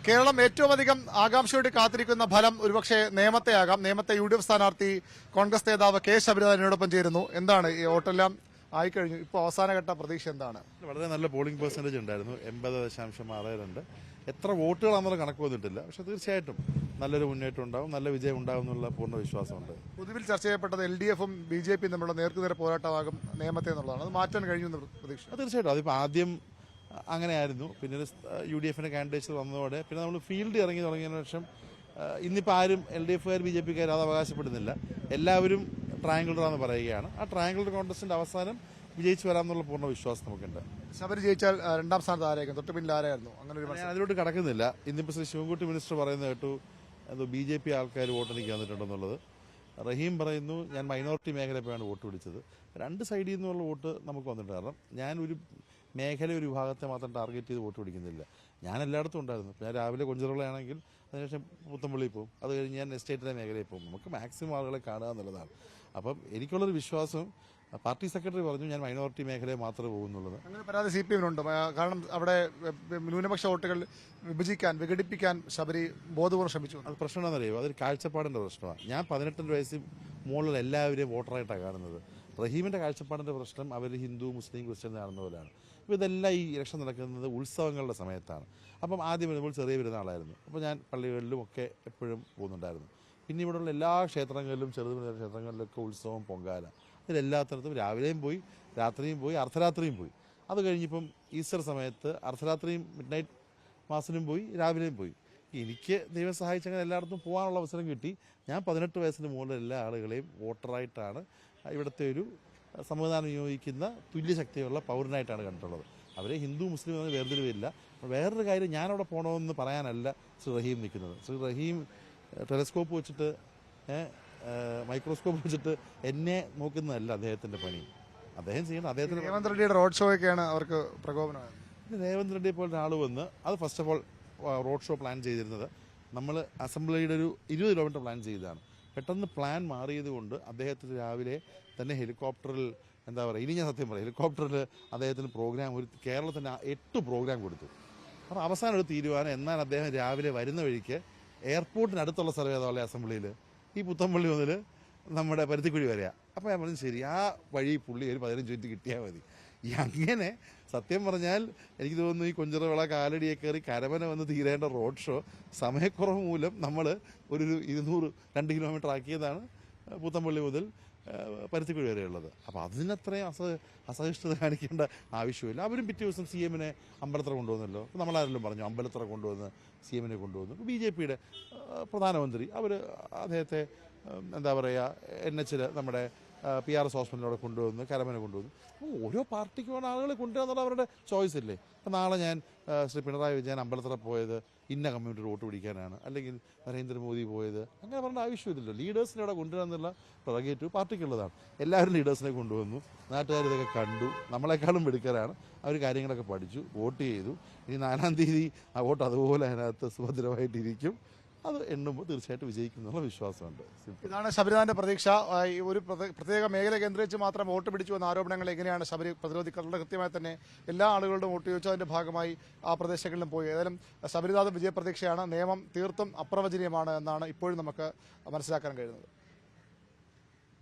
കേരളം ഏറ്റവും അധികം ആകാംക്ഷയോടെ കാത്തിരിക്കുന്ന ഫലം ഒരുപക്ഷെ നേമത്തെയാകാം. നേമത്തെ UDF സ്ഥാനാർത്ഥി കോൺഗ്രസ് നേതാവ് കെ ശബരിനാഥൻ എന്നോടൊപ്പം ചേരുന്നു. എന്താണ് ഈ വോട്ടെല്ലാം ആയിക്കഴിഞ്ഞു, ഇപ്പോൾ അവസാനഘട്ട പ്രതീക്ഷ എന്താണ്? വളരെ നല്ല പോളിംഗ് പെർസെന്റേജ് ഉണ്ടായിരുന്നു, 80.62. എത്ര വോട്ടുകളാണെന്നുള്ള കണക്ക് വന്നിട്ടില്ല. പക്ഷെ തീർച്ചയായിട്ടും നല്ലൊരു മുന്നേറ്റം ഉണ്ടാവും, നല്ല വിജയം ഉണ്ടാവും എന്നുള്ള പൂർണ്ണ വിശ്വാസമുണ്ട്. പൊതുവിൽ ചർച്ച ചെയ്യപ്പെട്ടത് LDFും BJP തമ്മിലുള്ള നേർക്കുനേർ പോരാട്ടമാകും നേമത്തെ എന്നുള്ളതാണ്. അത് മാറ്റാൻ കഴിയുമെന്ന് പ്രതീക്ഷ? തീർച്ചയായിട്ടും അതിപ്പോൾ ആദ്യം അങ്ങനെയായിരുന്നു, പിന്നീട് UDFിന്റെ കാൻഡിഡേറ്റ്സ് വന്നതോടെ പിന്നെ നമ്മൾ ഫീൽഡ് ഇറങ്ങി തുടങ്ങിയതിനു ശേഷം ഇന്നിപ്പോൾ ആരും LDFുകാർ BJPക്കാർ അത് അവകാശപ്പെടുന്നില്ല. എല്ലാവരും ട്രയാങ്കിളറാന്ന് പറയുകയാണ്. ആ ട്രയാങ്കിളർ കോൺടെസ്റ്റിന്റെ അവസാനം വിജയിച്ചു വരാമെന്നുള്ള പൂർണ്ണ വിശ്വാസം നമുക്കുണ്ട്. ശബരി ജയിച്ചാൽ രണ്ടാം സ്ഥാനത്ത് ആരായിരിക്കും? തൊട്ട് പിന്നിൽ ആരായിരുന്നു? അങ്ങനെ ഒരു ഞാൻ അതിലോട്ട് കടക്കുന്നില്ല. ഇന്നിപ്പോൾ ശ്രീ ശിവൻകുട്ടി മിനിസ്റ്റർ പറയുന്നത് കേട്ടു, എന്തോ BJP ആൾക്കാർ വോട്ടെനിക്ക് വന്നിട്ടുണ്ടെന്നുള്ളത്. റഹീം പറയുന്നു ഞാൻ മൈനോറിറ്റി മേഖലയിലാണ് വോട്ട് പിടിച്ചത്. രണ്ട് സൈഡിൽ നിന്നുള്ള വോട്ട് നമുക്ക് വന്നിട്ടുണ്ട്. കാരണം ഞാൻ ഒരു മേഖല, ഒരു വിഭാഗത്തെ മാത്രം ടാർഗറ്റ് ചെയ്ത് വോട്ട് പിടിക്കുന്നില്ല. ഞാൻ എല്ലായിടത്തും ഉണ്ടായിരുന്നു. ഞാൻ രാവിലെ കൊഞ്ചിറളയാണെങ്കിൽ അതിനുശേഷം പുത്തമ്പള്ളിയിൽ പോകും, അത് കഴിഞ്ഞ് ഞാൻ എസ്റ്റേറ്റിലെ മേഖലയിൽ പോകും. നമുക്ക് മാക്സിമം ആളുകളെ കാണുക എന്നുള്ളതാണ്. അപ്പം എനിക്കുള്ളൊരു വിശ്വാസം, പാർട്ടി സെക്രട്ടറി പറഞ്ഞു ഞാൻ മൈനോറിറ്റി മേഖലയെ മാത്രമേ പോകുന്നുള്ളത്. അങ്ങനെ പരാതി CPM-നുണ്ട്. കാരണം അവിടെ ന്യൂനപക്ഷ വോട്ടുകൾ വിഘടിപ്പിക്കാൻ ശബരി ബോധപൂർവ്വം ശ്രമിച്ചു. അത് പ്രശ്നം എന്താണെന്നറിയോ? അതൊരു കാഴ്ചപ്പാടിന്റെ പ്രശ്നമാണ്. ഞാൻ 18 വയസ്സിൽ മുകളിൽ എല്ലാവരെയും വോട്ടറായിട്ടാണ് കാണുന്നത്. റഹീമിന്റെ കാഴ്ചപ്പാടിന്റെ പ്രശ്നം അവർ ഹിന്ദു, മുസ്ലിം, ക്രിസ്ത്യൻ കാണുന്ന പോലെയാണ്. അപ്പോൾ ഇതെല്ലാം ഈ ഇലക്ഷൻ നടക്കുന്നത് ഉത്സവങ്ങളുടെ സമയത്താണ്. അപ്പം ആദ്യം വരുമ്പോൾ ചെറിയ പെരുന്നാളായിരുന്നു. അപ്പോൾ ഞാൻ പള്ളികളിലും ഒക്കെ എപ്പോഴും പോകുന്നുണ്ടായിരുന്നു. പിന്നെ ഇവിടെയുള്ള എല്ലാ ക്ഷേത്രങ്ങളിലും, ചെറുതും ക്ഷേത്രങ്ങളിലൊക്കെ ഉത്സവം, പൊങ്കാല, ഇതിലെല്ലാത്തിടത്തും രാവിലെയും പോയി, രാത്രിയും പോയി, അർദ്ധരാത്രിയും പോയി. അത് കഴിഞ്ഞിപ്പം ഈസ്റ്റർ സമയത്ത് അർദ്ധരാത്രിയും മിഡ് നൈറ്റ് മാസിനും പോയി, രാവിലെയും പോയി. എനിക്ക് ദൈവം സഹായിച്ചങ്ങനെ എല്ലായിടത്തും പോകാനുള്ള അവസരം കിട്ടി. ഞാൻ 18 വയസ്സിന് മുകളിൽ എല്ലാ ആളുകളെയും വോട്ടറായിട്ടാണ്, ഇവിടുത്തെ ഒരു സംവിധാനം നിയോഗിക്കുന്ന തുല്യശക്തിയുള്ള പൗരനായിട്ടാണ് കണ്ടിട്ടുള്ളത്. അവരെ ഹിന്ദു, മുസ്ലിം എന്ന് വേർതിരിവില്ല. വേറൊരു കാര്യം, ഞാനവിടെ പോകണമെന്ന് പറയാനല്ല ശ്രീ റഹീം നിൽക്കുന്നത്. ശ്രീ റഹീം ടെലസ്കോപ്പ് വെച്ചിട്ട്, മൈക്രോസ്കോപ്പ് വെച്ചിട്ട് എന്നെ നോക്കുന്നതല്ല അദ്ദേഹത്തിന്റെ പണി. അദ്ദേഹം ചെയ്യുന്നത് അദ്ദേഹത്തിന്. രേവന്ത് റെഡ്ഡിയുടെ റോഡ് ഷോയൊക്കെയാണ് അവർക്ക് പ്രകോപനമായത്. രേവന്ത് റെഡ്ഡിയെ പോലെ ഒരാൾ വന്ന്, അത് first of all road show plan ചെയ്തിരുന്നത് നമ്മൾ അസംബ്ലിയുടെ ഒരു 20 കിലോമീറ്റർ പ്ലാൻ ചെയ്തതാണ്. പെട്ടെന്ന് പ്ലാൻ മാറിയത് കൊണ്ട് അദ്ദേഹത്തിന് രാവിലെ തന്നെ ഹെലികോപ്റ്ററിൽ, എന്താ പറയുക, ഇനി ഞാൻ സത്യം പറയാം, ഹെലികോപ്റ്ററിൽ അദ്ദേഹത്തിന് പ്രോഗ്രാം, ഒരു കേരളത്തിന് 8 പ്രോഗ്രാം കൊടുത്തു. അപ്പോൾ അവസാനം ഒരു തീരുമാനം, എന്നാൽ അദ്ദേഹം രാവിലെ വരുന്ന വഴിക്ക് എയർപോർട്ടിനടുത്തുള്ള സ്ഥലം ഏതാ അസംബ്ലിയിൽ, ഈ പുത്തമ്പള്ളി മുതൽ നമ്മുടെ പരുത്തിക്കുഴി വരെയാണ്. അപ്പോൾ ഞാൻ പറഞ്ഞു ശരി, ആ വഴി പുള്ളി ഒരു 15 മിനിറ്റ് കിട്ടിയാൽ മതി. അങ്ങനെ സത്യം പറഞ്ഞാൽ എനിക്ക് തോന്നുന്നു ഈ കൊഞ്ചിറവിള കാലടിയെ കയറി കരമന വന്ന് തീരേണ്ട റോഡ് ഷോ സമയക്കുറവ് മൂലം നമ്മൾ ഒരു 200 കിലോമീറ്റർ ആക്കിയതാണ് പുത്തമ്പള്ളി മുതൽ പരുത്തിക്കുഴി വരെയുള്ളത്. അപ്പോൾ അതിനത്രയും അസഹിഷ്ണുത കാണിക്കേണ്ട ആവശ്യമില്ല. അവരും പിറ്റേ ദിവസം CM-നെ അമ്പലത്തറ കൊണ്ടുവന്നല്ലോ. നമ്മളാരെല്ലാം പറഞ്ഞു അമ്പലത്തറ കൊണ്ടുവന്ന് CM-നെ കൊണ്ടുവന്നു. BJPയുടെ പ്രധാനമന്ത്രി അവർ അദ്ദേഹത്തെ, എന്താ പറയുക, NH-ൽ നമ്മുടെ PRS ഹോസ്പിറ്റലിലൂടെ കൊണ്ടുവന്ന്, കരമന കൊണ്ടുവന്നു. അപ്പോൾ ഓരോ പാർട്ടിക്ക് വേണ്ട ആളുകളെ കൊണ്ടുവന്നുള്ള അവരുടെ ചോയ്സ് അല്ലേ. അപ്പോൾ നാളെ ഞാൻ ശ്രീ പിണറായി വിജയൻ അമ്പലത്തറ പോയത് ഇന്ന കമ്മ്യൂണിറ്റി വോട്ട് പിടിക്കാനാണ്, അല്ലെങ്കിൽ നരേന്ദ്രമോദി പോയത്, അങ്ങനെ പറയേണ്ട ആവശ്യമില്ലല്ലോ. ലീഡേഴ്സിനെ അവിടെ കൊണ്ടുവരാന്നുള്ള പ്രൊറഗേറ്റീവ് പാർട്ടിക്കുള്ളതാണ്. എല്ലാവരും ലീഡേഴ്സിനെ കൊണ്ടുവന്നു, നാട്ടുകാർ ഇതൊക്കെ കണ്ടു, നമ്മളെക്കാളും മിടുക്കരാണ്. അവർ കാര്യങ്ങളൊക്കെ പഠിച്ചു, വോട്ട് ചെയ്തു. ഇനി 4-ാം തീയതി ആ വോട്ട് അതുപോലെ അതിനകത്ത് സുഭദ്രമായിട്ടിരിക്കും. അത് എണ്ണുമ്പോൾ തീർച്ചയായിട്ടും വിജയിക്കുന്നുള്ള വിശ്വാസമുണ്ട്. ഇതാണ് ശബരിനാഥന്റെ പ്രതീക്ഷ. ഒരു പ്രത്യേക മേഖല കേന്ദ്രീകരിച്ച് മാത്രം വോട്ട് പിടിച്ചു എന്ന ആരോപണങ്ങൾ എങ്ങനെയാണ് ശബരി പ്രതിരോധിക്കുന്നത്? കൃത്യമായി തന്നെ എല്ലാ ആളുകളുടെ വോട്ട് ചോദിച്ചതിന്റെ ഭാഗമായി ആ പ്രദേശങ്ങളിലും പോയി. ഏതായാലും ശബരിനാഥ് വിജയപ്രതീക്ഷയാണ്. നിയമം തീർത്തും അപ്രവചനീയമാണ് എന്നാണ് ഇപ്പോഴും നമുക്ക് മനസ്സിലാക്കാൻ കഴിയുന്നത്.